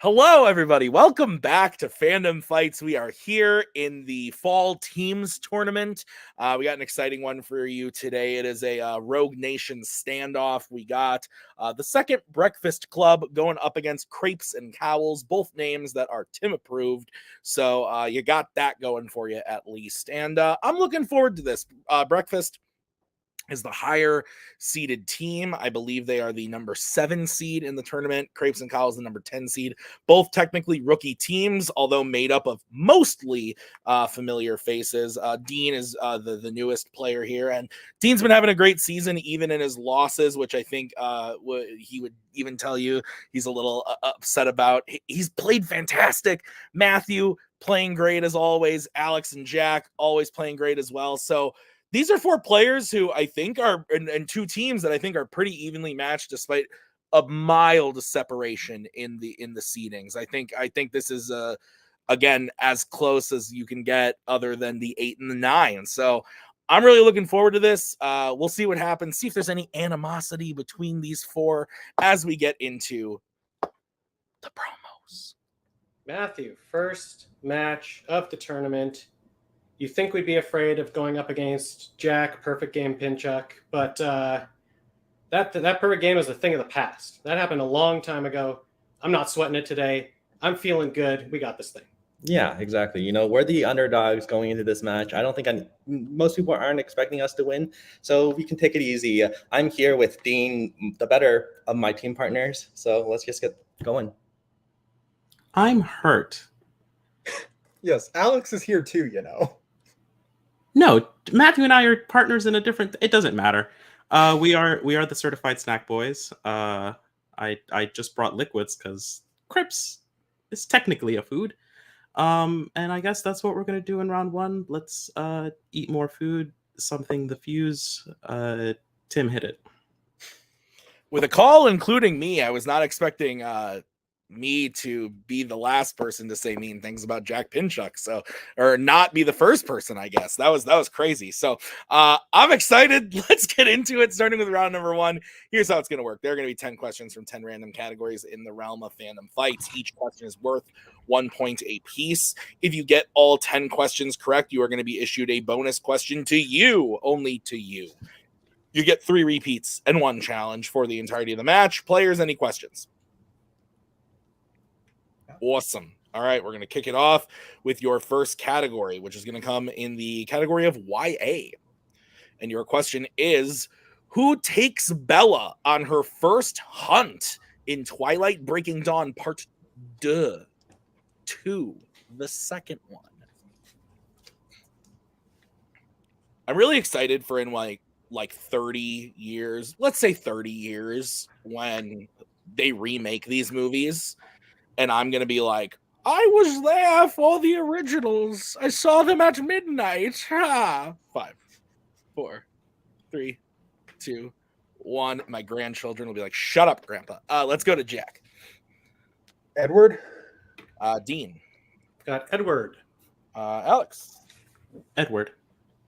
Hello, everybody. Welcome back to Fandom Fights. We are here in the Fall Teams Tournament. We got an exciting one for you today. It is a Rogue Nation standoff. We got the second Breakfast Club going up against Crepes and Cowls, both names that are Tim approved. So you got that going for you at least. And I'm looking forward to this. Breakfast is the higher seeded team. I believe they are the number 7 seed in the tournament. Crepes and Cowls the number 10 seed. Both technically rookie teams, although made up of mostly familiar faces. Dean is the newest player here, and Dean's been having a great season, even in his losses, which I think he would even tell you he's a little upset about. He's played fantastic. Matthew playing great as always. Alex and Jack always playing great as well. So these are 4 players who I think are, and 2 teams that I think are pretty evenly matched, despite a mild separation in the seedings. I think this is again as close as you can get, other than the 8 and the 9. So I'm really looking forward to this. We'll see what happens. See if there's any animosity between these 4 as we get into the promos. Matthew, first match of the tournament. You think we'd be afraid of going up against Jack, Perfect Game Pinchuck, but that perfect game is a thing of the past. That happened a long time ago. I'm not sweating it today. I'm feeling good. We got this thing. Yeah, exactly. You know, we're the underdogs going into this match. I don't think most people aren't expecting us to win, so we can take it easy. I'm here with Dean, the better of my team partners, so let's just get going. I'm hurt. Yes, Alex is here too, you know. No, Matthew and I are partners in a different. It doesn't matter. We are the certified snack boys. I just brought liquids because Crepes is technically a food. And I guess that's what we're gonna do in round 1. Let's eat more food. Something the fuse. Tim hit it. With a call including me, I was not expecting me to be the last person to say mean things about Jack Pinchuck, so, or not be the first person, I guess. That was crazy. So I'm excited. Let's get into it, starting with round number 1. Here's how it's going to work. There are going to be 10 questions from 10 random categories in the realm of Fandom Fights. Each question is worth 1 point a piece. If you get all 10 questions correct, you are going to be issued a bonus question to you, only to you. You get 3 repeats and 1 challenge for the entirety of the match. Players, any questions? Awesome. All right, we're going to kick it off with your first category, which is going to come in the category of YA. And your question is, who takes Bella on her first hunt in Twilight Breaking Dawn Part 2, the second one? I'm really excited for in like 30 years, let's say 30 years, when they remake these movies. And I'm going to be like, I was there for the originals. I saw them at midnight. 5, 4, 3, 2, 1. My grandchildren will be like, shut up, Grandpa. Let's go to Jack. Edward? Dean. Got Edward. Alex. Edward.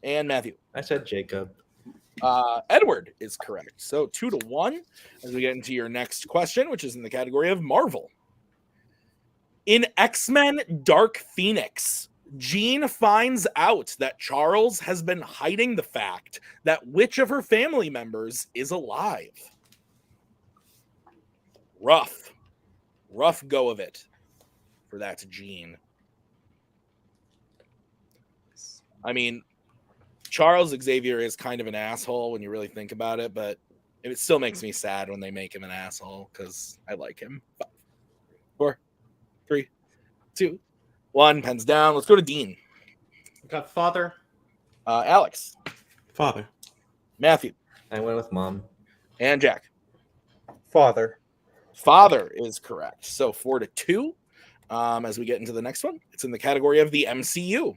And Matthew. I said Jacob. Edward is correct. So 2-1 as we get into your next question, which is in the category of Marvel. In X-Men Dark Phoenix, Jean finds out that Charles has been hiding the fact that which of her family members is alive. Rough go of it for that Jean. I mean, Charles Xavier is kind of an asshole when you really think about it, but it still makes me sad when they make him an asshole because I like him. 5, 4, 3, 2, 1. Pens down. Let's go to Dean. Got father. Alex. Father. Matthew. I went with mom. And Jack. Father. Father is correct. So 4-2. As we get into the next one, it's in the category of the MCU.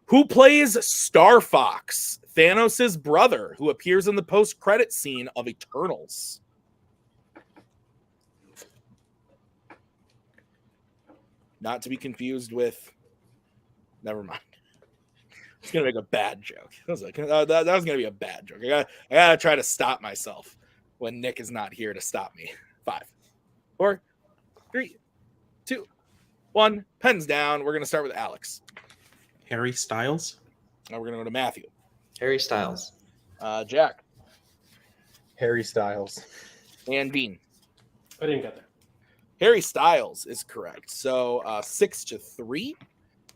Who plays Star Fox, Thanos' brother, who appears in the post-credit scene of Eternals? Not to be confused with... Never mind. It's going to make a bad joke. That was going to be a bad joke. I got to try to stop myself when Nick is not here to stop me. 5, 4, 3, 2, 1. Pens down. We're going to start with Alex. Harry Styles. Now we're going to go to Matthew. Harry Styles. Jack. Harry Styles. And Dean. I didn't get there. Harry Styles is correct. So 6-3.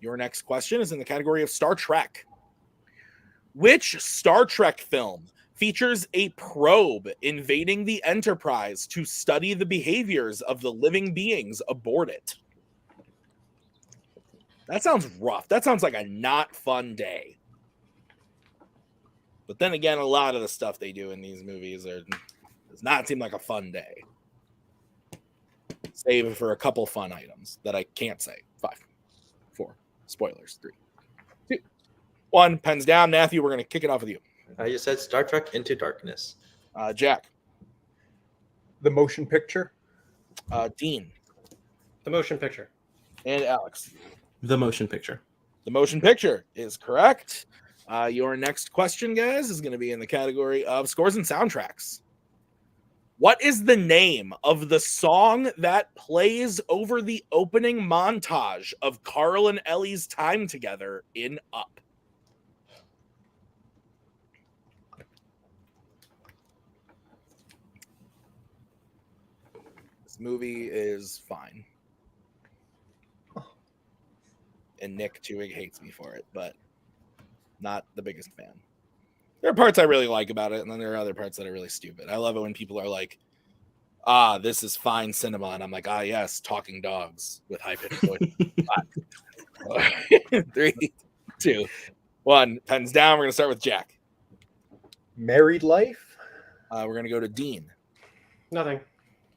Your next question is in the category of Star Trek. Which Star Trek film features a probe invading the Enterprise to study the behaviors of the living beings aboard it? That sounds rough. That sounds like a not fun day. But then again, a lot of the stuff they do in these movies does not seem like a fun day. Save for a couple fun items that I can't say. 5, 4, spoilers. 3, 2, 1. Pens down. Matthew, we're going to kick it off with you. I just said Star Trek Into Darkness. Jack. The motion picture. Dean. The motion picture. And Alex. The motion picture. The motion picture is correct. Your next question, guys, is going to be in the category of scores and soundtracks. What is the name of the song that plays over the opening montage of Carl and Ellie's time together in Up? This movie is fine. And Nick Tewig hates me for it, but not the biggest fan. There are parts I really like about it, and then there are other parts that are really stupid. I love it when people are like, this is fine cinema. And I'm like, yes, talking dogs with high-pitched voice. 3, 2, 1. Pens down. We're going to start with Jack. Married Life. We're going to go to Dean. Nothing.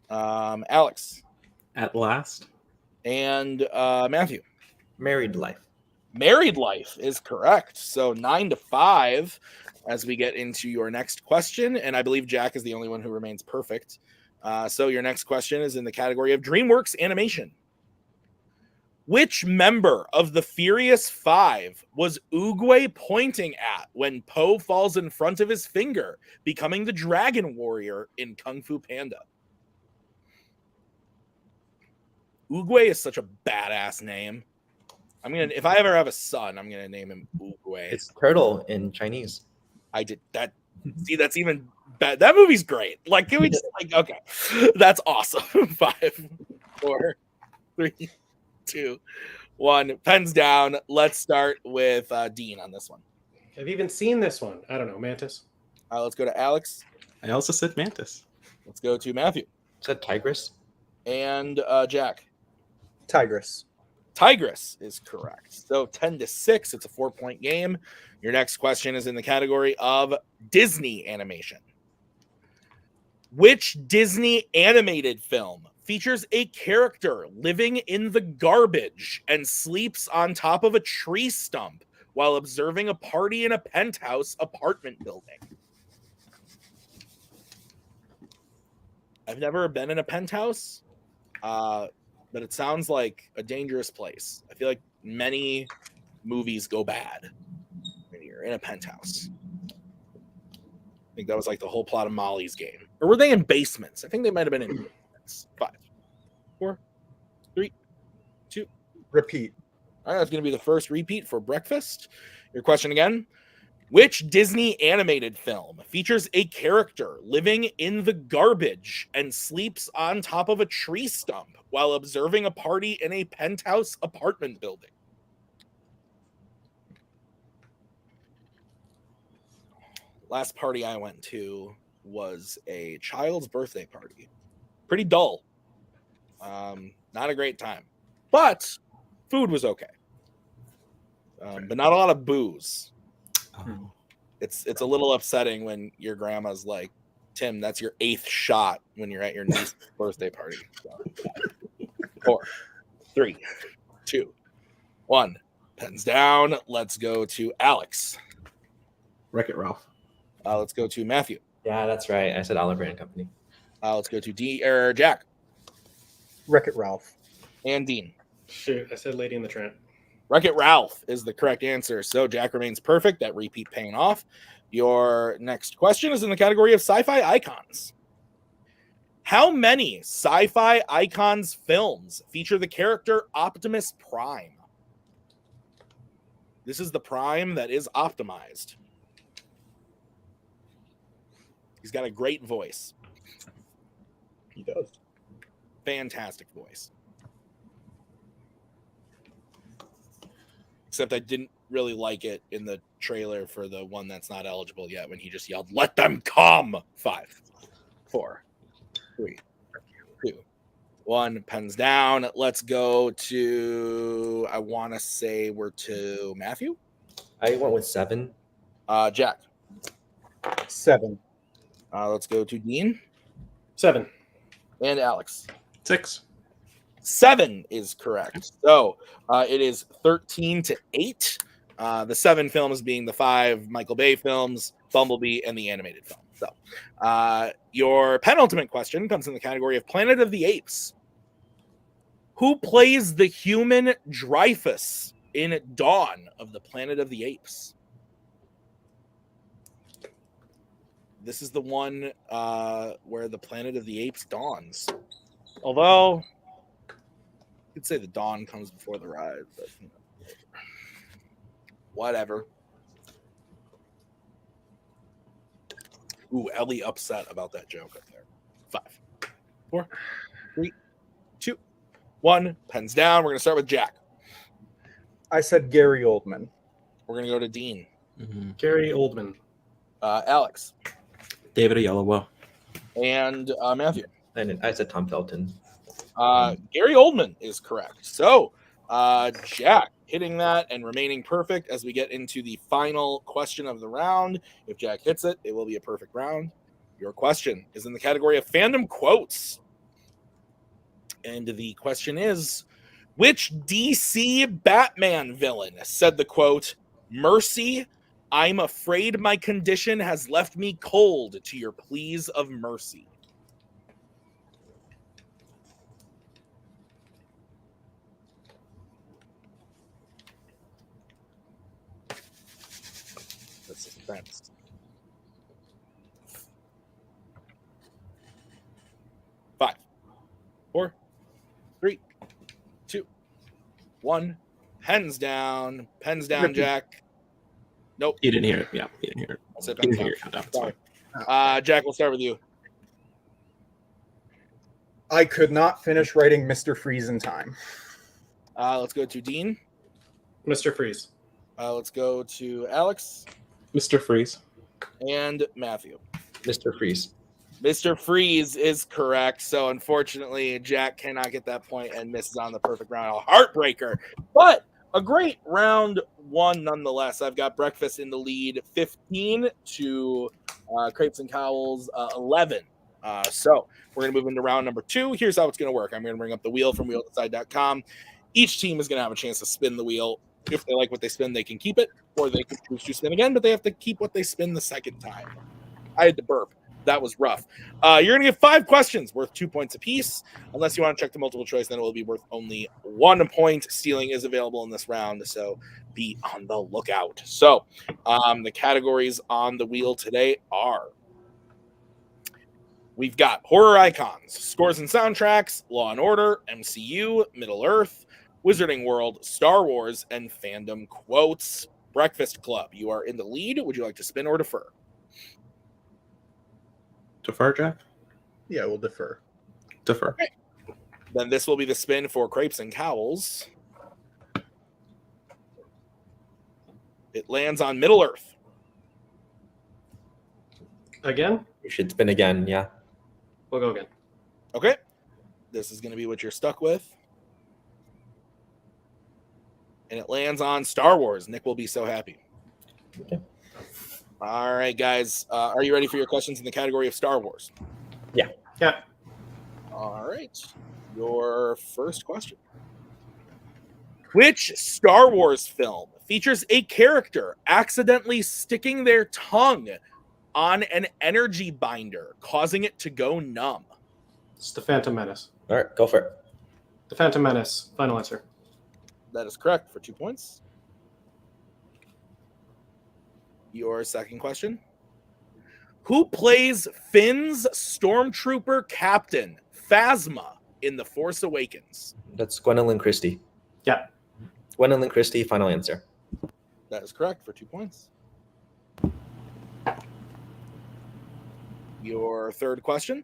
Alex. At Last. And Matthew. Married Life. Married Life is correct. So 9-5 as we get into your next question. And I believe Jack is the only one who remains perfect. So your next question is in the category of DreamWorks animation. Which member of the Furious Five was Oogway pointing at when Po falls in front of his finger, becoming the Dragon Warrior in Kung Fu Panda? Oogway is such a badass name. If I ever have a son, I'm gonna name him Oogway. It's turtle in Chinese. I did that. See, that's even bad. That movie's great. Like, can we just okay? That's awesome. 5, 4, 3, 2, 1. Pens down. Let's start with Dean on this one. I've even seen this one. I don't know, Mantis. Let's go to Alex. I also said Mantis. Let's go to Matthew. Said Tigress. And Jack. Tigress. Tigress is correct. So 10-6. It's a 4-point game. Your next question is in the category of Disney animation. Which Disney animated film features a character living in the garbage and sleeps on top of a tree stump while observing a party in a penthouse apartment building? I've never been in a penthouse, but it sounds like a dangerous place. I feel like many movies go bad when you're in a penthouse. I think that was like the whole plot of Molly's Game. Or were they in basements? I think they might have been in basements. 5, 4, 3, 2. Repeat. All right, that's going to be the first repeat for breakfast. Your question again. Which Disney animated film features a character living in the garbage and sleeps on top of a tree stump while observing a party in a penthouse apartment building? Last party I went to was a child's birthday party. Pretty dull. Not a great time. But food was okay. But not a lot of booze. Oh. It's a little upsetting when your grandma's like, Tim, that's your 8th shot when you're at your niece's birthday party. So, 4, 3, 2, 1. Pens down. Let's go to Alex. Wreck-It Ralph. Let's go to Matthew. Yeah, that's right. I said Oliver and Company. Let's go to Jack. Wreck-It Ralph. And Dean. Shoot, I said Lady in the Tramp. Wreck-It Ralph is the correct answer. So Jack remains perfect. That repeat paying off. Your next question is in the category of sci-fi icons. How many sci-fi icons films feature the character Optimus Prime? This is the Prime that is optimized. He's got a great voice. He does. Fantastic voice. Except I didn't really like it in the trailer for the one that's not eligible yet when he just yelled, "Let them come!" 5, 4, 3, 2, 1. Pens down. Let's go to, I want to say we're to Matthew. I went with 7. Jack. 7. Let's go to Dean 7. and Alex. 6. 7 is correct. So it is 13-8. The 7 films being the 5 Michael Bay films, Bumblebee, and the animated film. So your penultimate question comes in the category of Planet of the Apes. Who plays the human Dreyfus in Dawn of the Planet of the Apes? This is the one where the Planet of the Apes dawns. Although, you could say the dawn comes before the rise, but you know, whatever. Ooh, Ellie upset about that joke up there. 5, 4, 3, 2, 1. Pens down. We're going to start with Jack. I said Gary Oldman. We're going to go to Dean. Gary Oldman. Alex. David Oyelowo. And Matthew. And I said Tom Felton. Gary Oldman is correct. So, Jack hitting that and remaining perfect as we get into the final question of the round. If Jack hits it, it will be a perfect round. Your question is in the category of fandom quotes. And the question is, which DC Batman villain said the quote, "Mercy, I'm afraid my condition has left me cold to your pleas of mercy"? The suspense. Five, 4, 3, 2, 1. Pens down. Pens down, Jack. Nope. He didn't hear it. Yeah, he didn't hear it. I'll say He pens didn't hear down. it. No, it's fine. Jack, we'll start with you. I could not finish writing Mr. Freeze in time. Let's go to Dean. Mr. Freeze. Let's go to Alex Mr. Freeze. and Matthew. Mr. Freeze. Mr. Freeze is correct. So unfortunately, Jack cannot get that point and misses on the perfect round. A heartbreaker, but a great round one nonetheless. I've got Breakfast in the lead, 15 to Crepes and Cowls, 11. So we're going to move into round number 2. Here's how it's going to work. I'm going to bring up the wheel from wheeldecide.com. Each team is going to have a chance to spin the wheel. If they like what they spin, they can keep it, or they can choose to spin again, but they have to keep what they spin the second time. I had to burp. That was rough. You're going to get 5 questions worth 2 points apiece. Unless you want to check the multiple choice, then it will be worth only 1 point. Stealing is available in this round, so be on the lookout. So the categories on the wheel today are: we've got horror icons, scores and soundtracks, Law and Order, MCU, Middle Earth, Wizarding World, Star Wars, and fandom quotes. Breakfast Club, you are in the lead. Would you like to spin or defer? Defer, Jack? Yeah, we'll defer. Defer. Okay. Then this will be the spin for Crepes and Cowls. It lands on Middle Earth. Again? You should spin again, yeah. We'll go again. Okay. This is going to be what you're stuck with. And it lands on Star Wars. Nick will be so happy. Okay. All right, guys. Are you ready for your questions in the category of Star Wars? Yeah. All right. Your first question. Which Star Wars film features a character accidentally sticking their tongue on an energy binder, causing it to go numb? It's The Phantom Menace. All right, go for it. The Phantom Menace. Final answer. That is correct for 2 points. Your second question. Who plays Finn's stormtrooper captain, Phasma, in The Force Awakens? That's Gwendolyn Christie. Yeah. Gwendolyn Christie, final answer. That is correct for 2 points. Your third question.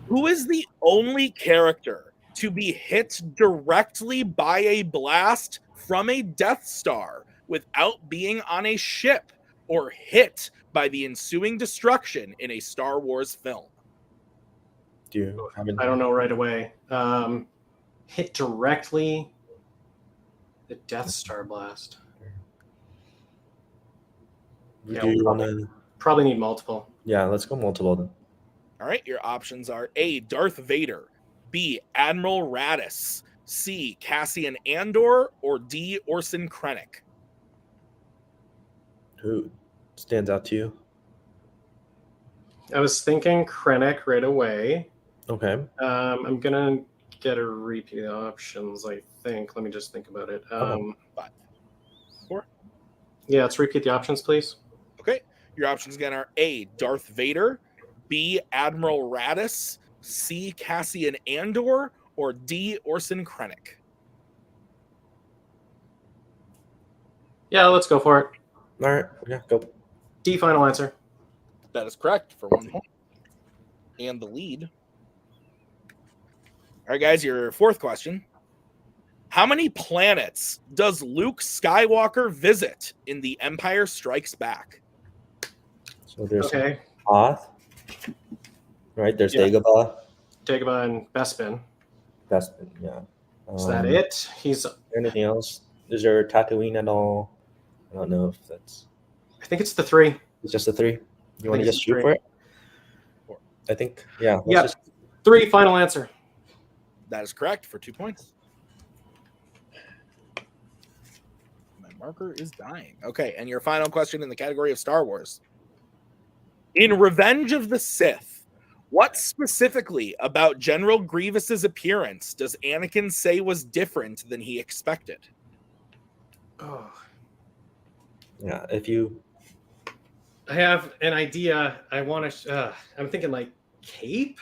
Who is the only character to be hit directly by a blast from a Death Star without being on a ship or hit by the ensuing destruction in a Star Wars film? Do you have I don't know right away. Hit directly the Death Star blast. Do Yeah, you want to? Probably need multiple. Yeah, let's go multiple then. All right, your options are A, Darth Vader, B, Admiral Raddus, C, Cassian Andor, or D, Orson Krennic. Who stands out to you? I was thinking Krennic right away. Okay. I'm gonna get a repeat of the options, I think. Let me just think about it. 5, 4. Yeah, let's repeat the options, please. Okay, your options again are A, Darth Vader, B, Admiral Raddus, C, Cassian Andor, or D, Orson Krennic. Yeah, let's go for it. All right. Yeah, go. D, final answer. That is correct for 1 point. And the lead. All right, guys, your fourth question. How many planets does Luke Skywalker visit in The Empire Strikes Back? So there's Okay. Hoth, right? There's Yeah. Dagobah. Dagobah and Bespin. That's yeah. Is that it? He's. Anything else? Is there Tatooine at all? I don't know if that's. I think it's the 3. It's just a 3. You want to think it's just shoot 3. for it? I think. Yeah. let's Yeah. just- 3, final answer. That is correct for 2 points. My marker is dying. Okay, and your final question in the category of Star Wars. In Revenge of the Sith, what specifically about General Grievous's appearance does Anakin say was different than he expected? Oh, Yeah. If you. I have an idea. I want to. I'm thinking like cape,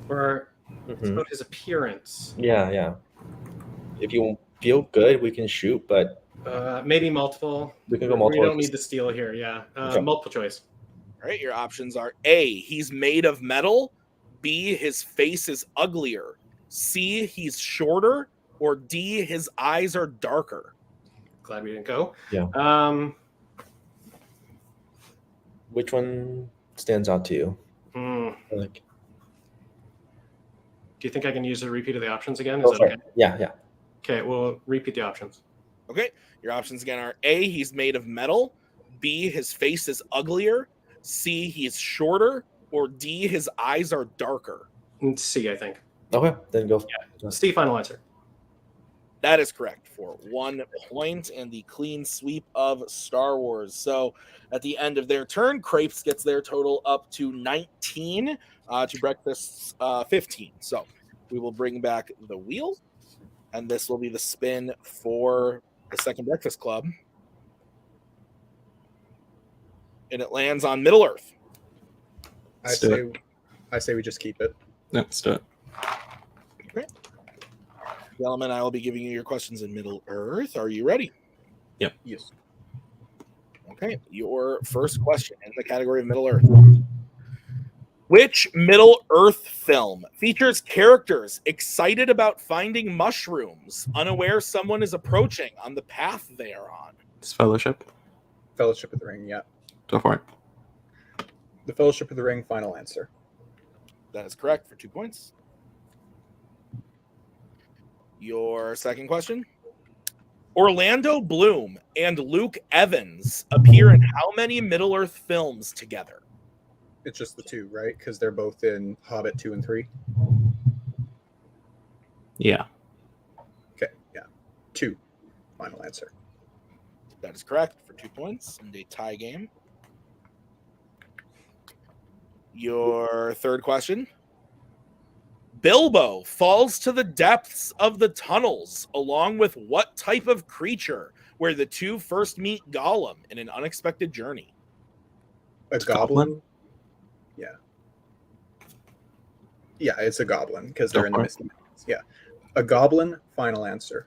or it's Mhm. about his appearance. Yeah. Yeah. If you feel good, we can shoot, but Maybe multiple. we can go We multiple. don't need the steal here. Yeah. Okay. Multiple choice. All right, your options are A, he's made of metal, B, his face is uglier, C, he's shorter, or D, his eyes are darker. Glad we didn't go. Yeah. Which one stands out to you? Like, Do you think I can use a repeat of the options again? Is go that for okay? it. Yeah. Yeah. Okay, we'll repeat the options. Okay, your options again are A, he's made of metal, B, his face is uglier, C, he's shorter, or D, his eyes are darker. And C, I think. Okay. Then go. C, final answer. That is correct for 1 point and the clean sweep of Star Wars. So at the end of their turn, Crepes gets their total up to 19 to Breakfast's 15. So we will bring back the wheel, and this will be the spin for the second Breakfast Club. And it lands on Middle Earth. I say we just keep it. No, let's do it. Gentlemen, I will be giving you your questions in Middle Earth. Are you ready? Yes. Okay, your first question in the category of Middle Earth. Which Middle Earth film features characters excited about finding mushrooms, unaware someone is approaching on the path they are on? It's Fellowship. Fellowship of the Ring, yeah. Go for it. The Fellowship of the Ring, final answer. That is correct for 2 points. Your second question. Orlando Bloom and Luke Evans appear in how many Middle Earth films together? It's just the 2, right? Because they're both in Hobbit 2 and 3. Yeah. Okay, yeah. 2, final answer. That is correct for 2 points in a tie game. Your third question. Bilbo falls to the depths of the tunnels along with what type of creature where the two first meet Gollum in an unexpected journey? A goblin? Yeah. Yeah, it's a goblin because they're in the Misty Mountains. Yeah. A goblin, final answer.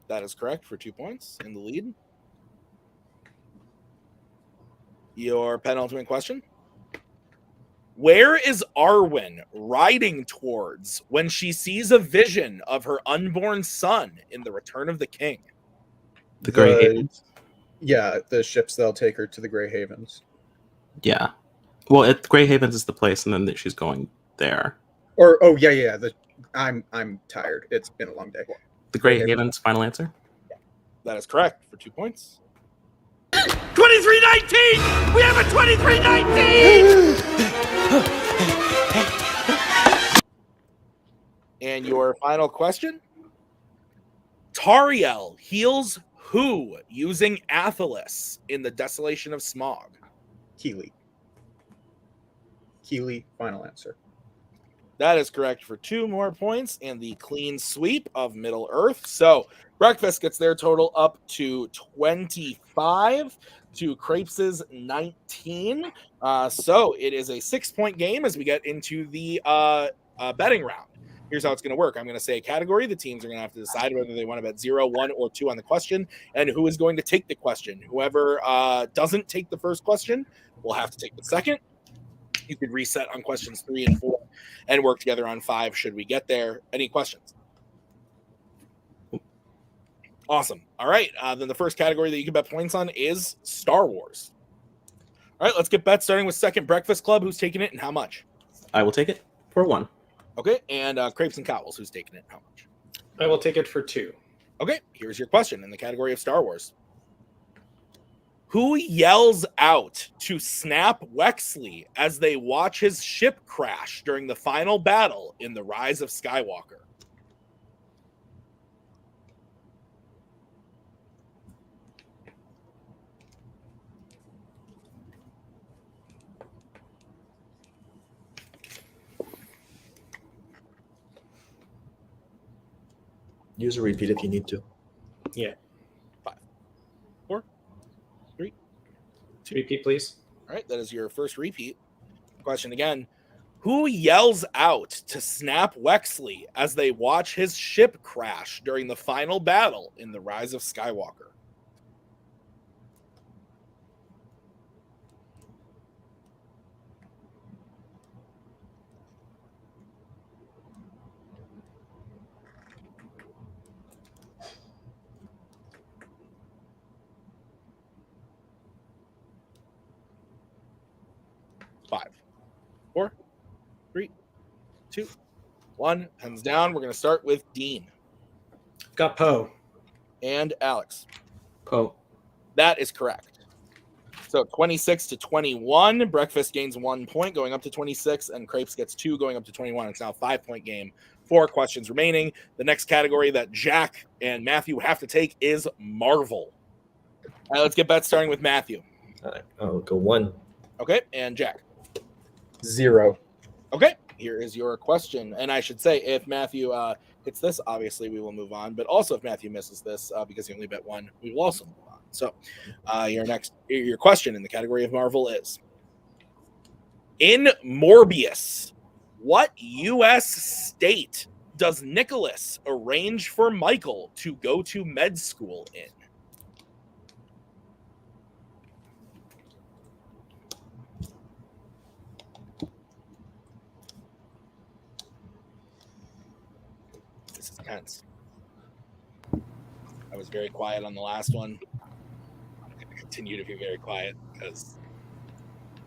That is correct for 2 points in the lead. Your penultimate question. Where is Arwen riding towards when she sees a vision of her unborn son in The Return of the King? The Grey Havens. Yeah, the ships that'll take her to the Grey Havens. Yeah. Well, Grey Havens is the place, and then she's going there. Or yeah. I'm tired. It's been a long day. The Grey Havens, final answer? That is correct for 2 points. 2319! We have a 2319! And your final question. Tariel heals who using Athelis in the Desolation of Smog? Keely, final answer. That is correct for 2 more points and the clean sweep of Middle Earth. So Breakfast gets their total up to 25 to Crepes' 19. So it is a 6-point game as we get into the betting round. Here's how it's going to work. I'm going to say a category. The teams are going to have to decide whether they want to bet 0, 1, or 2 on the question, and who is going to take the question. Whoever doesn't take the first question will have to take the second. You could reset on questions 3 and 4 and work together on 5 should we get there. Any questions? Awesome. All right. Then the first category that you can bet points on is Star Wars. All right. Let's get bets starting with second Breakfast Club. Who's taking it and how much? I will take it for 1. Okay. And Crepes and Cowls. Who's taking it and how much? I will take it for 2. Okay. Here's your question in the category of Star Wars. Who yells out to Snap Wexley as they watch his ship crash during the final battle in The Rise of Skywalker? Use a repeat if you need to. Yeah. 5, 4, 3, 2. Repeat, please. All right, that is your first repeat. Question again. Who yells out to Snap Wexley as they watch his ship crash during the final battle in The Rise of Skywalker? Five, 4, 3, 2, 1. Hands down. We're going to start with Dean Got Poe. and Alex. Poe. That is correct. So 26 to 21. Breakfast gains 1 point, going up to 26, and Crepes gets 2, going up to 21. It's now a 5-point game. 4 questions remaining. The next category that Jack and Matthew have to take is Marvel. All right, let's get bets starting with Matthew. All right, I'll go 1. Okay, and Jack. 0. Okay, here is your question. And I should say, if Matthew hits this, obviously we will move on. But also, if Matthew misses this, because he only bet 1, we will also move on. So, your question in the category of Marvel is: in Morbius, what U.S. state does Nicholas arrange for Michael to go to med school in? This is tense. I was very quiet on the last one. I'm going to continue to be very quiet because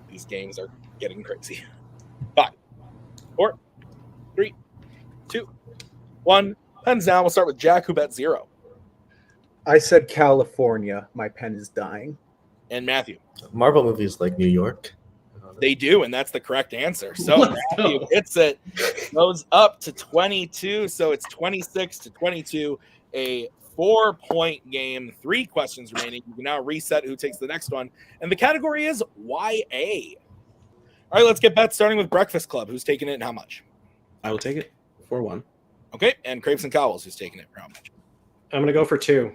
these games are getting crazy. 5, 4, 3, 2, 1. Pens down. We'll start with Jack, who bet 0. I said California. My pen is dying. And Matthew. Marvel movies like New York. They do, and that's the correct answer. So Matthew hits it, goes up to 22. So it's 26 to 22, a 4-point game, 3 questions remaining. You can now reset who takes the next one. And the category is YA. All right, let's get bets starting with Breakfast Club. Who's taking it and how much? I will take it for 1. Okay, and Crepes and Cowls, who's taking it for how much? I'm going to go for 2.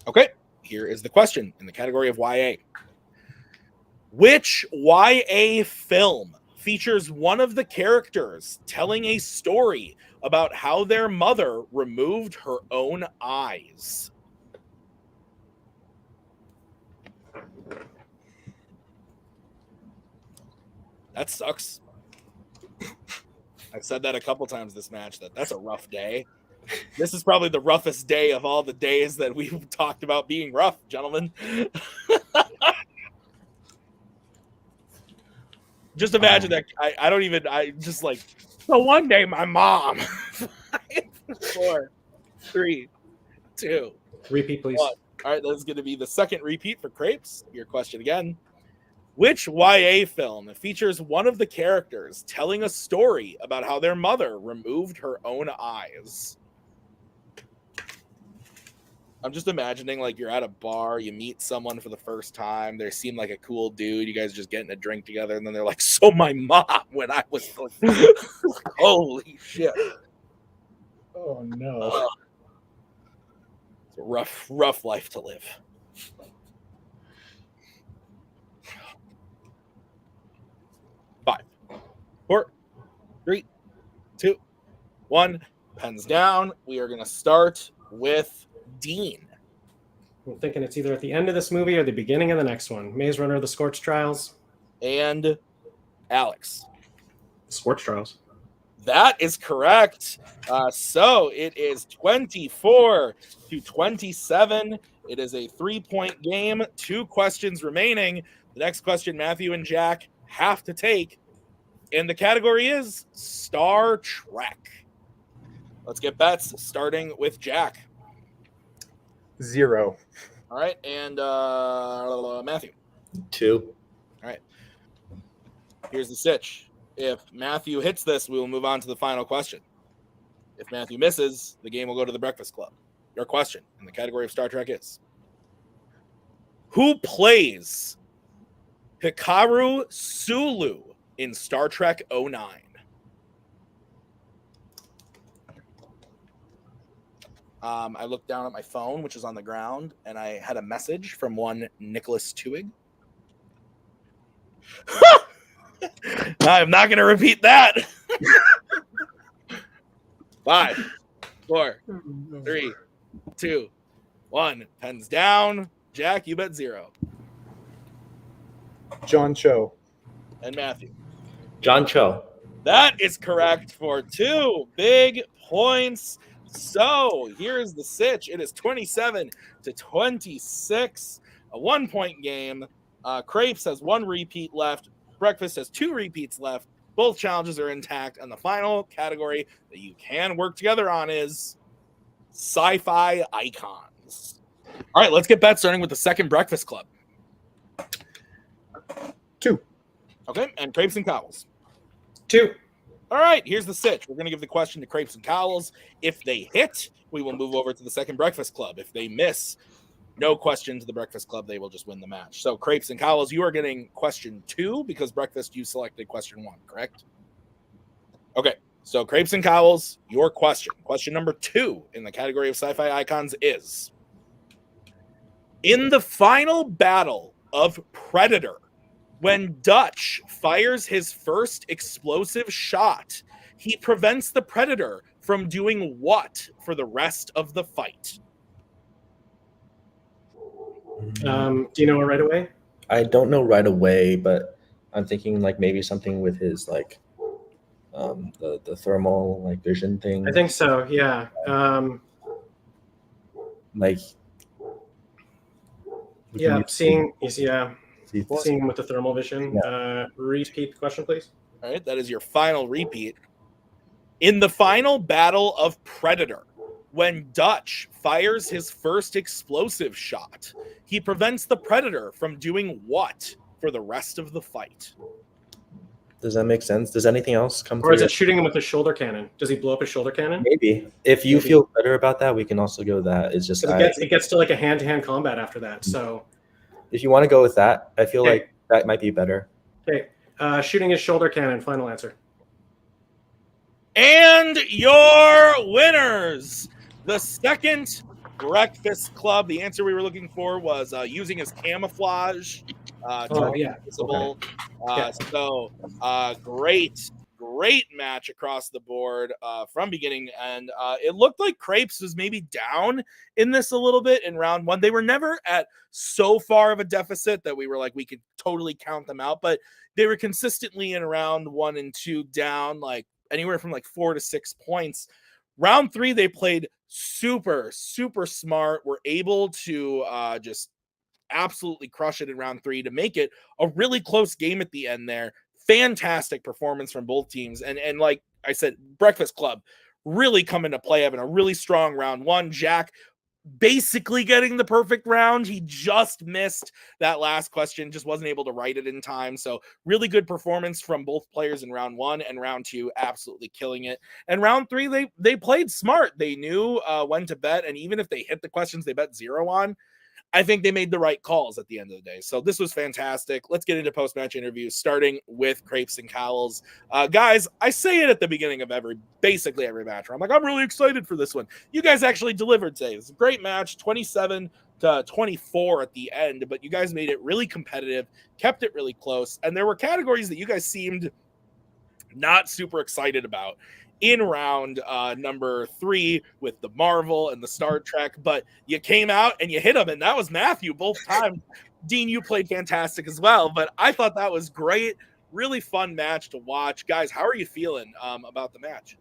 Okay, here is the question in the category of YA. Which YA film features one of the characters telling a story about how their mother removed her own eyes? That sucks. I've said that a couple times this match, that's a rough day. This is probably the roughest day of all the days that we've talked about being rough, gentlemen. Just imagine that. I just like, so one day my mom. 5, 4, 3, 2. Repeat, please. 1. All right, that's going to be the second repeat for Crepes. Your question again. Which YA film features one of the characters telling a story about how their mother removed her own eyes? I'm just imagining like you're at a bar, you meet someone for the first time, they seem like a cool dude, you guys are just getting a drink together, and then they're like, so my mom, when I was like, holy shit. Oh no. It's a rough life to live. Five, 4, 3, 2, 1. Pens down. We are going to start with Dean. I'm thinking it's either at the end of this movie or the beginning of the next one. Maze Runner, The Scorch Trials. And Alex. Scorch Trials. That is correct. So it is 24-27. It is a 3-point game. 2 questions remaining. The next question, Matthew and Jack have to take. And the category is Star Trek. Let's get bets, starting with Jack. 0. All right, and Matthew. 2. All right. Here's the sitch. If Matthew hits this, we will move on to the final question. If Matthew misses, the game will go to the Breakfast Club. Your question in the category of Star Trek is: who plays Hikaru Sulu in Star Trek 09? I looked down at my phone, which is on the ground, and I had a message from one Nicholas Tuig. I'm not going to repeat that. 5, 4, 3, 2, 1. Pens down. Jack, you bet 0. John Cho. And Matthew. John Cho. That is correct for 2 big points. So here's the sitch. It is 27-26, a 1-point game. Crepes has 1 repeat left. Breakfast has 2 repeats left. Both challenges are intact. And the final category that you can work together on is sci-fi icons. All right, let's get bets, starting with the second Breakfast Club. 2. Okay, and Crepes and Cowls. 2. All right, here's the sitch. We're going to give the question to Crepes and Cowls. If they hit, we will move over to the second Breakfast Club. If they miss, no question to the Breakfast Club. They will just win the match. So, Crepes and Cowls, you are getting question 2 because Breakfast, you selected question 1, correct? Okay, so Crepes and Cowls, your question. Question number 2 in the category of sci-fi icons is: in the final battle of Predator, when Dutch fires his first explosive shot, he prevents the Predator from doing what for the rest of the fight? Do you know it right away? I don't know right away, but I'm thinking like maybe something with his like the thermal like vision thing. I think so, yeah. Like Yeah, seeing seeing with the thermal vision. Repeat the question, please. All right, that is your final repeat. In the final battle of Predator, when Dutch fires his first explosive shot, he prevents the Predator from doing what for the rest of the fight? Does that make sense? Does anything else come Or is through? it shooting him with a shoulder cannon? Does he blow up his shoulder cannon? Maybe. If you feel better about that, we can also go that. It's just It gets to like a hand-to-hand combat after that. So if you want to go with that, I feel like that might be better. okay, shooting his shoulder cannon. Final answer. And your winners, the second Breakfast Club. The answer we were looking for was using his camouflage. Oh, yeah. Visible. Yeah. So great match across the board from beginning to end. It looked like Crepes was maybe down in this a little bit in round one. They were never at so far of a deficit that we were like, we could totally count them out, but they were consistently in round 1 and 2 down like anywhere from like 4 to 6 points. Round 3, they played super smart. Were able to just absolutely crush it in round 3 to make it a really close game at the end there. Fantastic performance from both teams. And like I said, Breakfast Club really come into play, having a really strong round 1. Jack basically getting the perfect round. He just missed that last question, just wasn't able to write it in time. So really good performance from both players in round 1, and round 2 absolutely killing it. And round 3, they played smart. They knew when to bet, and even if they hit the questions they bet 0 on, I think they made the right calls at the end of the day. So this was fantastic. Let's get into post-match interviews, starting with Crepes and Cowls. Guys, I say it at the beginning of basically every match where I'm like, I'm really excited for this one. You guys actually delivered today. It was a great match, 27-24 at the end, but you guys made it really competitive, kept it really close, and there were categories that you guys seemed not super excited about in round number 3 with the Marvel and the Star Trek, but you came out and you hit them, and that was Matthew both times. Dean, you played fantastic as well, but I thought that was great. Really fun match to watch. Guys, how are you feeling about the match?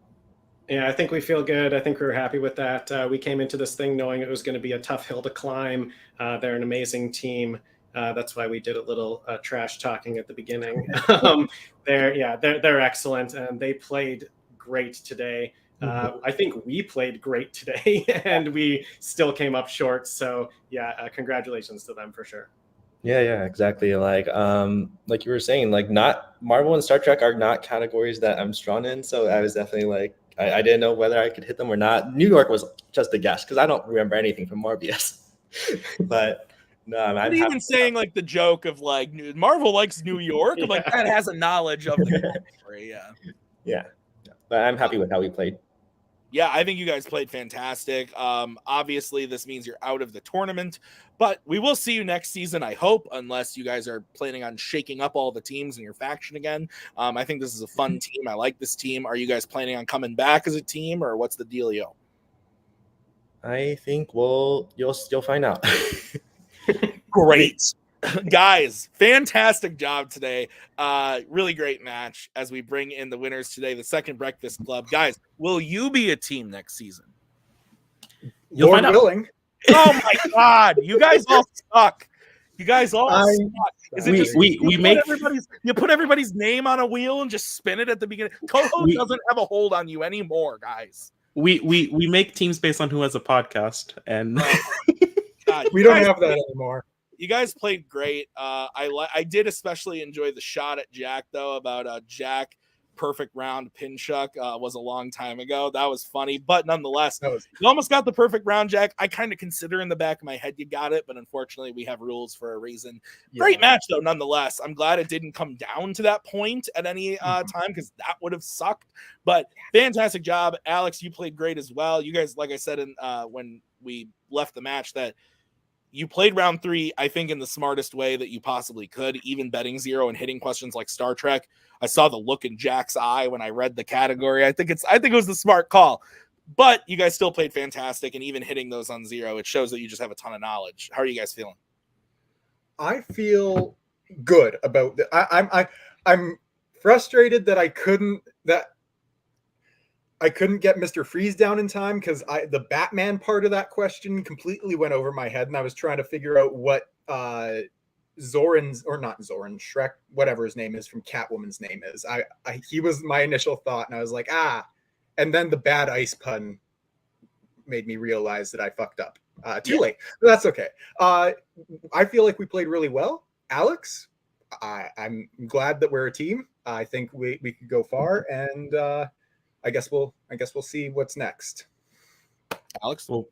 Yeah, I think we feel good. I think we were happy with that. We came into this thing knowing it was going to be a tough hill to climb. They're an amazing team. That's why we did a little trash talking at the beginning. They're excellent, and they played great today. I think we played great today, and we still came up short. So congratulations to them for sure. Yeah, exactly. Like you were saying, like not Marvel and Star Trek are not categories that I'm strong in. So I was definitely like, I didn't know whether I could hit them or not. New York was just a guess because I don't remember anything from Morbius. But no, I'm even saying like the joke of like Marvel likes New York. I'm like, that has a knowledge of the category. Yeah. But I'm happy with how we played. Yeah, I think you guys played fantastic. Obviously, this means you're out of the tournament, but we will see you next season, I hope, unless you guys are planning on shaking up all the teams in your faction again. I think this is a fun team. I like this team. Are you guys planning on coming back as a team, or what's the dealio? I think you'll find out. Great. Guys, fantastic job today. Really great match as we bring in the winners today, the second Breakfast Club. Guys, will you be a team next season? You'll find willing. Oh my God, you guys all suck. You guys all suck. Is it you put everybody's name on a wheel and just spin it at the beginning? Co-host doesn't have a hold on you anymore, guys. We make teams based on who has a podcast, and God, we don't have that anymore. You guys played great. I did especially enjoy the shot at Jack, though, about Jack perfect round Pinchuck was a long time ago. That was funny, but nonetheless, you almost got the perfect round, Jack. I kind of consider in the back of my head you got it, but unfortunately we have rules for a reason. Yeah. Great match, though, nonetheless. I'm glad it didn't come down to that point at any time, because that would have sucked. But fantastic job. Alex, you played great as well. You guys, like I said when we left the match, that you played round 3, I think, in the smartest way that you possibly could, even betting 0 and hitting questions like Star Trek. I saw the look in Jack's eye when I read the category. I think it was the smart call. But you guys still played fantastic, and even hitting those on 0, it shows that you just have a ton of knowledge. How are you guys feeling? I feel good about that. I'm frustrated that I couldn't get Mr. Freeze down in time, because the Batman part of that question completely went over my head, and I was trying to figure out what Shrek, whatever his name is from Catwoman's name is. He was my initial thought, and I was like, and then the bad ice pun made me realize that I fucked up. Too late. But that's okay. I feel like we played really well. Alex, I'm glad that we're a team. I think we could go far, and I guess we'll see what's next. Alex? Well,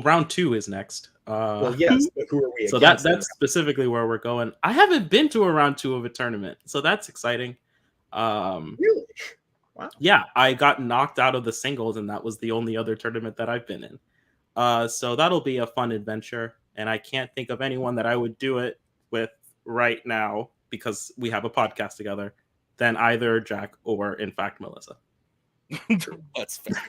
round 2 is next. Well, yes, but who are we? So that's specifically where we're going. I haven't been to a round 2 of a tournament, so that's exciting. Really? Wow. Yeah, I got knocked out of the singles, and that was the only other tournament that I've been in. So that'll be a fun adventure, and I can't think of anyone that I would do it with right now, because we have a podcast together, than either Jack or, in fact, Melissa. That's fair.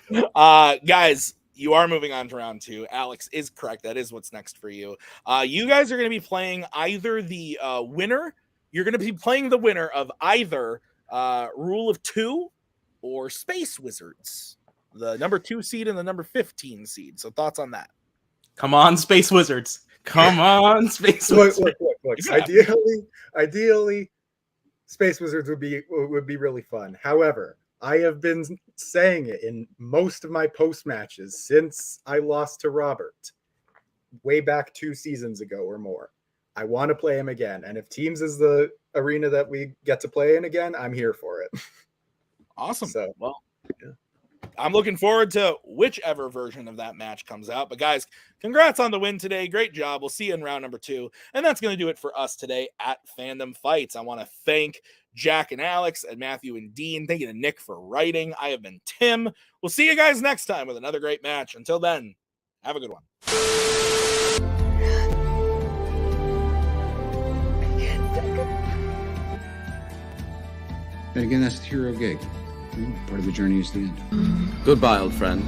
Guys, you are moving on to round 2. Alex is correct. That is what's next for you. You guys are going to be playing either the winner. You're going to be playing the winner of either Rule of 2 or Space Wizards, the number 2 seed and the number 15 seed. So thoughts on that? Come on, Space Wizards. Come on, Space Wizards. Look. Ideally, Space Wizards would be really fun. However, I have been saying it in most of my post matches since I lost to Robert, way back 2 seasons ago or more. I want to play him again, and if Teams is the arena that we get to play in again, I'm here for it. Awesome. So, well, yeah. I'm looking forward to whichever version of that match comes out. But guys, congrats on the win today. Great job. We'll see you in round number 2. And that's going to do it for us today at Fandom Fights. I want to thank Jack and Alex and Matthew and Dean. Thank you to Nick for writing. I have been Tim. We'll see you guys next time with another great match. Until then, have a good one. But again, that's the hero gig. Part of the journey is the end. Goodbye, old friend.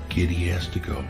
Kitty has to go.